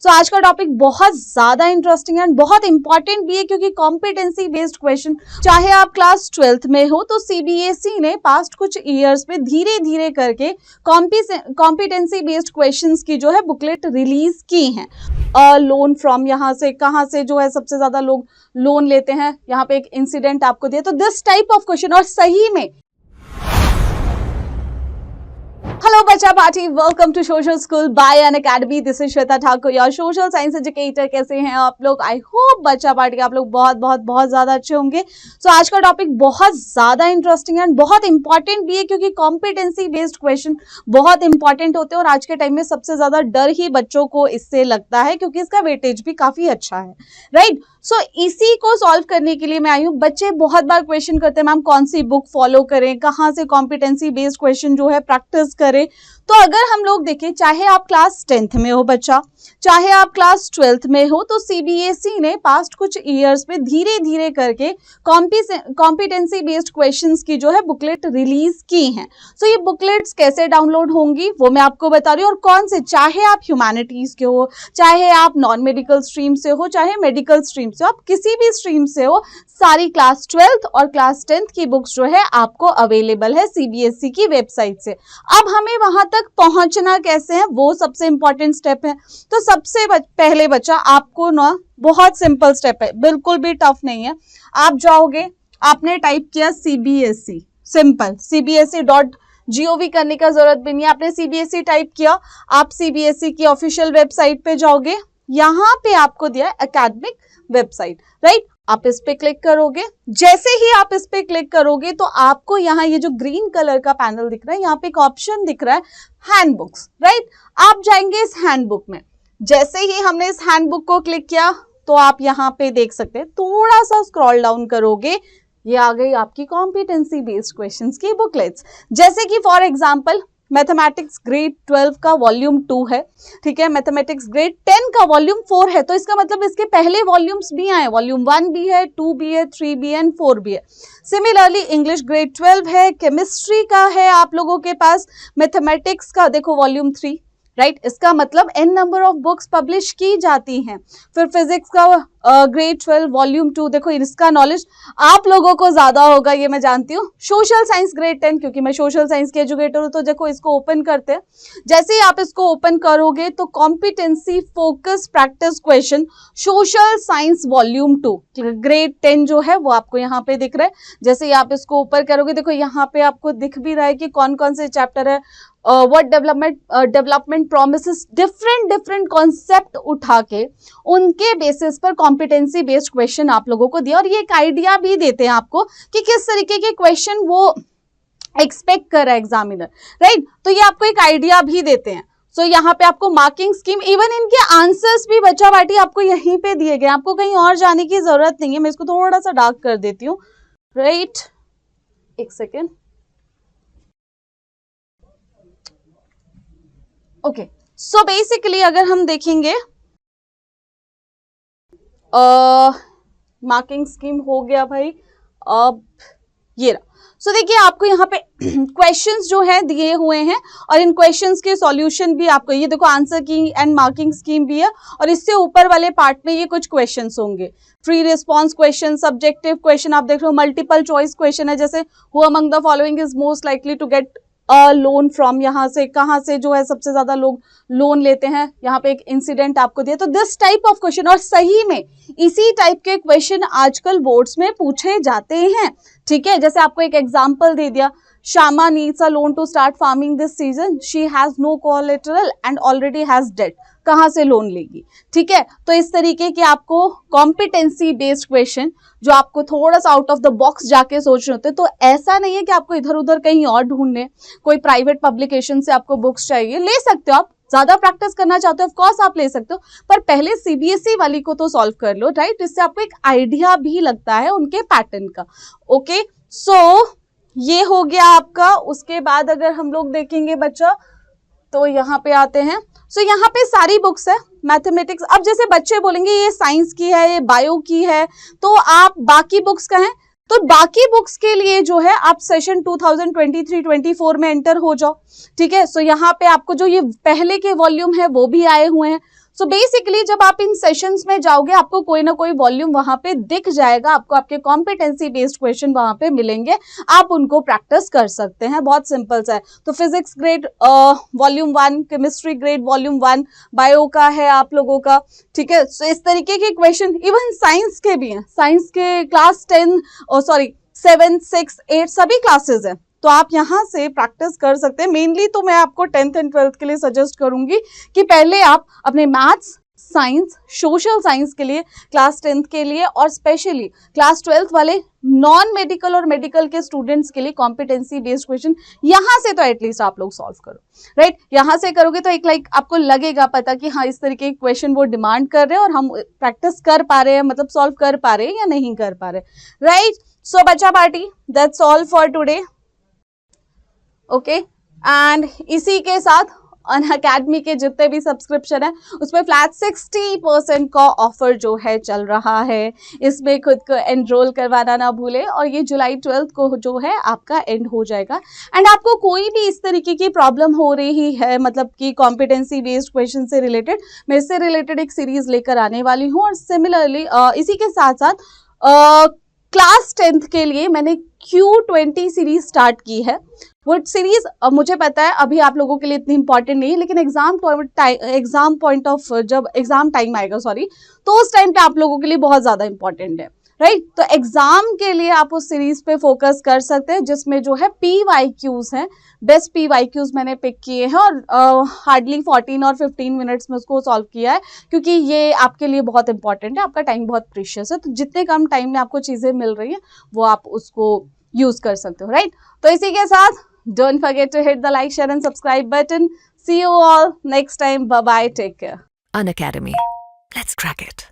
सो आज का टॉपिक बहुत ज्यादा इंटरेस्टिंग है एंड बहुत इंपॉर्टेंट भी है, क्योंकि कॉम्पिटेंसी बेस्ड क्वेश्चन, चाहे आप क्लास 12th में हो, तो सीबीएसई ने पास्ट कुछ ईयर्स में धीरे धीरे करके कॉम्पिटेंसी बेस्ड क्वेश्चंस की जो है बुकलेट रिलीज की है। लोन फ्रॉम, यहाँ से कहाँ से जो है सबसे ज्यादा लोग लोन लेते हैं, यहाँ पे एक इंसिडेंट आपको दिया, तो दिस टाइप ऑफ क्वेश्चन। और सही में हेलो बच्चा party, welcome to social school by Unacademy. This is Shweta Thakur, your social science educator. कैसे हैं आप लोग? आई होप बच्चा पार्टी आप लोग बहुत बहुत बहुत ज्यादा अच्छे होंगे। सो आज का टॉपिक बहुत ज्यादा इंटरेस्टिंग है एंड बहुत इंपॉर्टेंट भी है, क्योंकि कॉम्पिटेंसी बेस्ड क्वेश्चन बहुत इंपॉर्टेंट होते हैं और आज के टाइम में सबसे ज्यादा डर ही बच्चों को इससे लगता है, क्योंकि इसका वेटेज भी काफी अच्छा है, राइट। सो इसी को सॉल्व करने के लिए मैं आई हूँ। बच्चे बहुत बार क्वेश्चन करते हैं, मैम कौन सी बुक फॉलो करें, कहाँ से कॉम्पिटेंसी बेस्ड क्वेश्चन जो है प्रैक्टिस करें। तो अगर हम लोग देखें, चाहे आप क्लास 10th में हो बच्चा, चाहे आप क्लास 12th में हो, तो सीबीएसई ने पास्ट कुछ ईयर्स में धीरे धीरे करके कॉम्पिटेंसी बेस्ड क्वेश्चंस की जो है बुकलेट रिलीज की हैं। सो ये बुकलेट्स कैसे डाउनलोड होंगी वो मैं आपको बता रही हूँ, और कौन से, चाहे आप ह्यूमैनिटीज के हो, चाहे आप नॉन मेडिकल स्ट्रीम से हो, चाहे मेडिकल स्ट्रीम से हो, आप किसी भी स्ट्रीम से हो, सारी क्लास 12th और क्लास 10th की बुक्स जो है आपको अवेलेबल है सीबीएसई की वेबसाइट से। अब हमें वहां तक पहुंचना कैसे है, वो सबसे इंपॉर्टेंट स्टेप है। तो सबसे पहले बच्चा आपको ना बहुत सिंपल स्टेप है, बिल्कुल भी टफ नहीं है। आप जाओगे, आपने टाइप किया सीबीएसई, सिंपल, cbse.gov करने का जरूरत भी नहीं है। आपने सीबीएसई टाइप किया, आप सीबीएसई की ऑफिशियल वेबसाइट पे जाओगे, यहाँ पे आपको दिया है एकेडमिक वेबसाइट, राइट। आप इस पे क्लिक करोगे, जैसे ही आप इस पे क्लिक करोगे तो आपको यहाँ ये जो ग्रीन कलर का पैनल दिख रहा है, यहाँ पे एक ऑप्शन दिख रहा है हैंडबुक्स, राइट। आप जाएंगे इस हैंडबुक में, जैसे ही हमने इस हैंडबुक को क्लिक किया तो आप यहाँ पे देख सकते हैं, थोड़ा सा स्क्रॉल डाउन करोगे, ये आ गई आपकी कॉम्पिटेंसी बेस्ड क्वेश्चंस की बुकलेट्स। जैसे कि फॉर एग्जांपल मैथमेटिक्स ग्रेड 12 का वॉल्यूम 2 है, ठीक है, मैथमेटिक्स ग्रेड 10 का वॉल्यूम 4 है, तो इसका मतलब इसके पहले वॉल्यूम्स भी आए, वॉल्यूम 1 भी है, 2 भी है, 3 भी है एंड 4 भी है। सिमिलरली इंग्लिश ग्रेड 12 है, केमिस्ट्री का है आप लोगों के पास, मैथमेटिक्स का देखो वॉल्यूम 3, राइट, इसका मतलब n number of books publish की जाती हैं। फिर फिजिक्स का ग्रेड 12 वॉल्यूम 2, देखो इसका नॉलेज आप लोगों को ज्यादा होगा, ये मैं जानती हूँ। सोशल साइंस ग्रेड 10, क्योंकि मैं सोशल साइंस की एजुकेटर हूँ, तो देखो इसको ओपन करते हैं। जैसे ही आप इसको ओपन करोगे तो competency focus practice question social science volume 2 grade 10 जो है वो आपको यहाँ पे दिख रहा है। जैसे ही आप इसको ओपन करोगे, देखो यहाँ पे आपको दिख भी रहा है कि कौन कौन से चैप्टर है। What development promises, different concept उठा के उनके बेसिस पर कॉम्पिटेंसी बेस्ड क्वेश्चन आप लोगों को दिया, और ये एक आइडिया भी देते हैं आपको कि किस तरीके के क्वेश्चन वो एक्सपेक्ट कर रहा है एग्जामिनर, राइट। तो ये आपको एक आइडिया भी देते हैं। सो यहाँ पे आपको मार्किंग स्कीम, इवन इनके आंसर्स भी बच्चा पार्टी आपको यहीं पे दिए गए, आपको कहीं और जाने की जरूरत नहीं है। मैं इसको थोड़ा सा डार्क कर देती हूँ, राइट, एक सेकेंड, ओके। सो बेसिकली अगर हम देखेंगे, मार्किंग स्कीम हो गया भाई, अब ये रहा। सो देखिए आपको यहाँ पे क्वेश्चंस जो है दिए हुए हैं, और इन क्वेश्चंस के सॉल्यूशन भी आपको, ये देखो आंसर की एंड मार्किंग स्कीम भी है, और इससे ऊपर वाले पार्ट में ये कुछ क्वेश्चंस होंगे, free response question, subjective question, आप देख रहे हो मल्टीपल चॉइस क्वेश्चन है, जैसे who among the following is most likely to get loan from, यहाँ से कहाँ से जो है सबसे ज्यादा लोग लोन लेते हैं, यहाँ पे एक इंसिडेंट आपको दिया, तो दिस टाइप ऑफ क्वेश्चन। और सही में इसी टाइप के क्वेश्चन आजकल बोर्ड्स में पूछे जाते हैं, ठीक है। जैसे आपको एक एग्जांपल दे दिया, Shama needs a loan to start farming this season. She has no collateral and already has debt. कहाँ से लोन लेगी, ठीक है। तो इस तरीके के आपको कॉम्पिटेंसी बेस्ड क्वेश्चन जो आपको थोड़ा सा आउट ऑफ द बॉक्स जाके सोचने होते हैं, तो ऐसा नहीं है कि आपको इधर उधर कहीं और ढूंढने, कोई प्राइवेट पब्लिकेशन से आपको बुक्स चाहिए, ले सकते हो आप, ज्यादा प्रैक्टिस करना चाहते हो ऑफ कोर्स आप ले सकते हो, पर पहले सीबीएसई वाली को तो सॉल्व कर लो, राइट। इससे आपको एक आइडिया भी लगता है उनके पैटर्न का, ओके। सो ये हो गया आपका। उसके बाद अगर हम लोग देखेंगे बच्चा, तो यहाँ पे आते हैं। सो यहाँ पे सारी बुक्स है मैथमेटिक्स। अब जैसे बच्चे बोलेंगे ये साइंस की है, ये बायो की है, तो आप बाकी बुक्स का है, तो बाकी बुक्स के लिए जो है आप सेशन 2023-24 में एंटर हो जाओ, ठीक है। सो यहाँ पे आपको जो ये पहले के वॉल्यूम है वो भी आए हुए हैं, सो बेसिकली जब आप इन सेशंस में जाओगे आपको कोई ना कोई वॉल्यूम वहां पे दिख जाएगा, आपको आपके कॉम्पिटेंसी बेस्ड क्वेश्चन वहां पे मिलेंगे, आप उनको प्रैक्टिस कर सकते हैं, बहुत सिंपल सा है। तो physics grade volume 1, chemistry grade volume 1, bio का है आप लोगों का, ठीक है। सो इस तरीके के क्वेश्चन इवन साइंस के भी हैं, साइंस के क्लास 10 सॉरी 7, 6, 8 सभी क्लासेस हैं, तो आप यहाँ से प्रैक्टिस कर सकते हैं। मेनली तो मैं आपको 10th एंड 12th के लिए सजेस्ट करूंगी कि पहले आप अपने मैथ्स, साइंस, सोशल साइंस के लिए क्लास 10th के लिए और स्पेशली क्लास 12th वाले नॉन मेडिकल और मेडिकल के स्टूडेंट्स के लिए कॉम्पिटेंसी बेस्ड क्वेश्चन यहाँ से तो एटलीस्ट आप लोग सॉल्व करो, राइट। यहाँ से करोगे तो एक लाइक आपको लगेगा पता कि हाँ इस तरीके के क्वेश्चन वो डिमांड कर रहे हैं और हम प्रैक्टिस कर पा रहे हैं, मतलब सॉल्व कर पा रहे हैं या नहीं कर पा रहे, राइट। सो बच्चा party that's all for today, okay. And इसी के साथ अनअकैडमी के जितने भी सब्सक्रिप्शन है उसमें फ्लैट 60% का ऑफर जो है चल रहा है, इसमें खुद को एनरोल करवाना ना भूले। और ये जुलाई 12 को जो है आपका एंड हो जाएगा। एंड आपको कोई भी इस तरीके की प्रॉब्लम हो रही है, मतलब कि कॉम्पिटेंसी बेस्ड क्वेश्चन से रिलेटेड, मैं इससे रिलेटेड एक सीरीज लेकर आने वाली हूँ। और सिमिलरली इसी के साथ साथ क्लास 10th के लिए मैंने Q20 सीरीज स्टार्ट की है। वो सीरीज मुझे पता है अभी आप लोगों के लिए इतनी इंपॉर्टेंट नहीं है, लेकिन एग्जाम पॉइंट ऑफ जब एग्जाम टाइम आएगा तो उस टाइम पे आप लोगों के लिए बहुत ज्यादा इंपॉर्टेंट है, राइट। तो एग्जाम के लिए आप उस सीरीज पे फोकस कर सकते हैं जिसमें जो है PYQs हैं, बेस्ट PYQs मैंने पिक किए हैं और हार्डली 14 और 15 मिनट्स में उसको सॉल्व किया है, क्योंकि ये आपके लिए बहुत इंपॉर्टेंट है, आपका टाइम बहुत प्रीशियस है। तो जितने कम टाइम में आपको चीजें मिल रही हैं वो आप उसको यूज कर सकते हो, राइट। तो इसी के साथ don't forget to hit the like, share and subscribe button. See you all next time. Bye bye. Take care. Unacademy. Let's crack it.